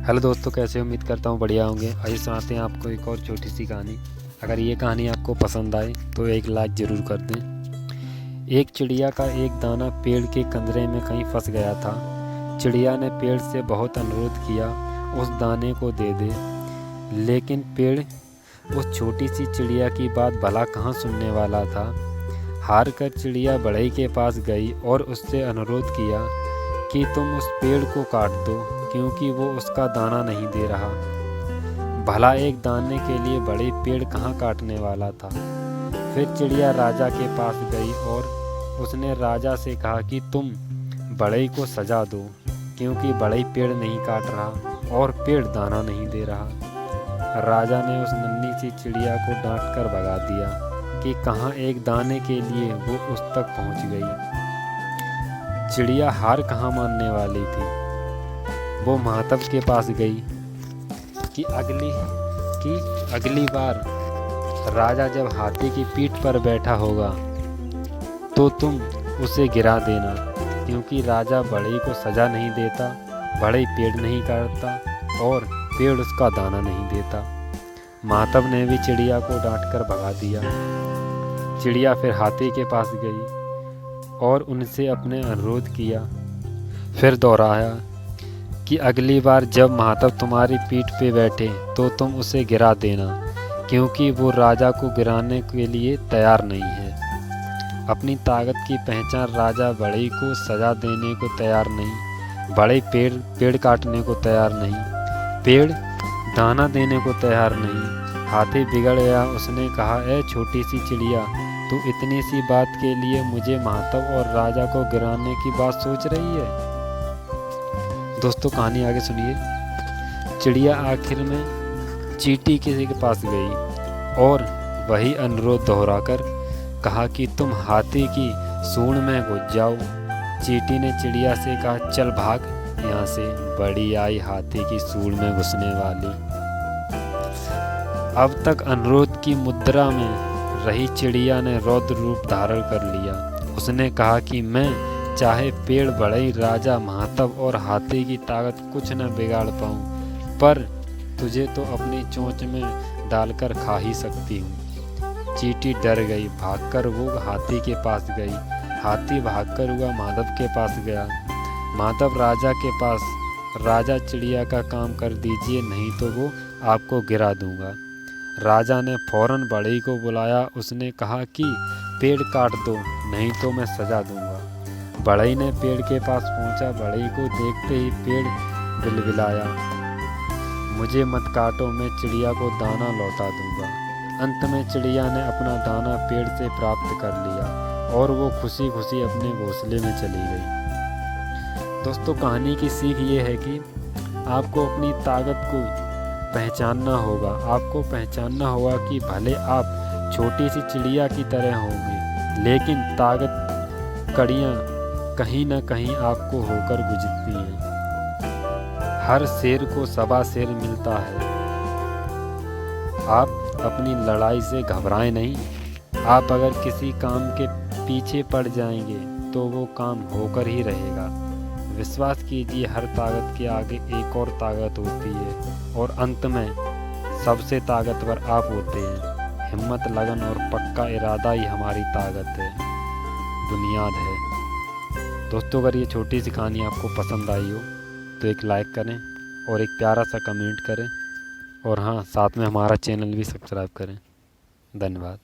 Hello दोस्तों, कैसे उम्मीद करता हूँ बढ़िया होंगे। आइए सुनाते हैं आपको एक और छोटी सी कहानी। अगर ये कहानी आपको पसंद आए तो एक लाइक ज़रूर कर दें। एक चिड़िया का एक दाना पेड़ के कंदरे में कहीं फंस गया था। चिड़िया ने पेड़ से बहुत अनुरोध किया उस दाने को दे दे, लेकिन पेड़ उस छोटी सी चिड़िया की बात भला कहाँ सुनने वाला था। हार कर चिड़िया बढ़ई के पास गई और उससे अनुरोध किया कि तुम उस पेड़ को काट दो, क्योंकि वो उसका दाना नहीं दे रहा। भला एक दाने के लिए बड़े पेड़ कहाँ काटने वाला था। फिर चिड़िया राजा के पास गई और उसने राजा से कहा कि तुम बढ़ई को सजा दो, क्योंकि बढ़ई पेड़ नहीं काट रहा और पेड़ दाना नहीं दे रहा। राजा ने उस नन्ही सी चिड़िया को डांट कर भगा दिया कि कहाँ एक दाने के लिए वो उस तक पहुँच गई। चिड़िया हार कहाँ मानने वाली थी। वो महातब के पास गई कि अगली बार राजा जब हाथी की पीठ पर बैठा होगा तो तुम उसे गिरा देना, क्योंकि राजा बढ़ई को सजा नहीं देता, बढ़ई पेड़ नहीं काटता और पेड़ उसका दाना नहीं देता। महातब ने भी चिड़िया को डांट कर भगा दिया। चिड़िया फिर हाथी के पास गई और उनसे अपने अनुरोध किया। फिर दोहराया कि अगली बार जब महातब तुम्हारी पीठ पे बैठे तो तुम उसे गिरा देना, क्योंकि वो राजा को गिराने के लिए तैयार नहीं है। अपनी ताकत की पहचान राजा बढ़ई को सजा देने को तैयार नहीं, बढ़ई पेड़ काटने को तैयार नहीं, पेड़ दाना देने को तैयार नहीं। हाथी बिगड़ गया। उसने कहा, ए छोटी सी चिड़िया, तू इतनी सी बात के लिए मुझे महातब और राजा को गिराने की बात सोच रही है। दोस्तों, कहानी आगे सुनिए। चिड़िया आखिर में चींटी किसी के पास गई और वही अनुरोध दोहराकर कहा कि तुम हाथी की सूंड में घुस जाओ। चींटी ने चिड़िया से कहा, चल भाग यहाँ से। बड़ी आई हाथी की सूंड में घुसने वाली। अब तक अनुरोध की मुद्रा में रही चिड़िया ने रौद्र रूप धारण कर लिया। उसने कहा कि मैं चाहे पेड़ बढ़ई, राजा, महातब और हाथी की ताकत कुछ न बिगाड़ पाऊँ, पर तुझे तो अपनी चोंच में डालकर खा ही सकती हूँ। चींटी डर गई। भागकर वो हाथी के पास गई। हाथी भागकर हुआ महातब के पास गया। महातब राजा के पास, राजा चिड़िया का काम कर दीजिए, नहीं तो वो आपको गिरा दूंगा। राजा ने फौरन बढ़ई को बुलाया। उसने कहा कि पेड़ काट दो, नहीं तो मैं सजा दूंगा। बढ़ई ने पेड़ के पास पहुंचा। बढ़ई को देखते ही पेड़ बिलबिलाया, मुझे मत काटो, मैं चिड़िया को दाना लौटा दूंगा। अंत में चिड़िया ने अपना दाना पेड़ से प्राप्त कर लिया और वो खुशी खुशी अपने घोंसले में चली गई। दोस्तों, कहानी की सीख ये है कि आपको अपनी ताकत को पहचानना होगा। आपको पहचानना होगा कि भले आप छोटी सी चिड़िया की तरह होंगे, लेकिन ताकत कड़ियाँ कहीं ना कहीं आपको होकर गुजरती हैं। हर शेर को सवा शेर मिलता है। आप अपनी लड़ाई से घबराएं नहीं। आप अगर किसी काम के पीछे पड़ जाएंगे तो वो काम होकर ही रहेगा। विश्वास कीजिए, हर ताकत के आगे एक और ताकत होती है और अंत में सबसे ताकतवर आप होते हैं। हिम्मत, लगन और पक्का इरादा ही हमारी ताकत है, बुनियाद है। दोस्तों, अगर ये छोटी सी कहानी आपको पसंद आई हो तो एक लाइक करें और एक प्यारा सा कमेंट करें, और हाँ, साथ में हमारा चैनल भी सब्सक्राइब करें। धन्यवाद।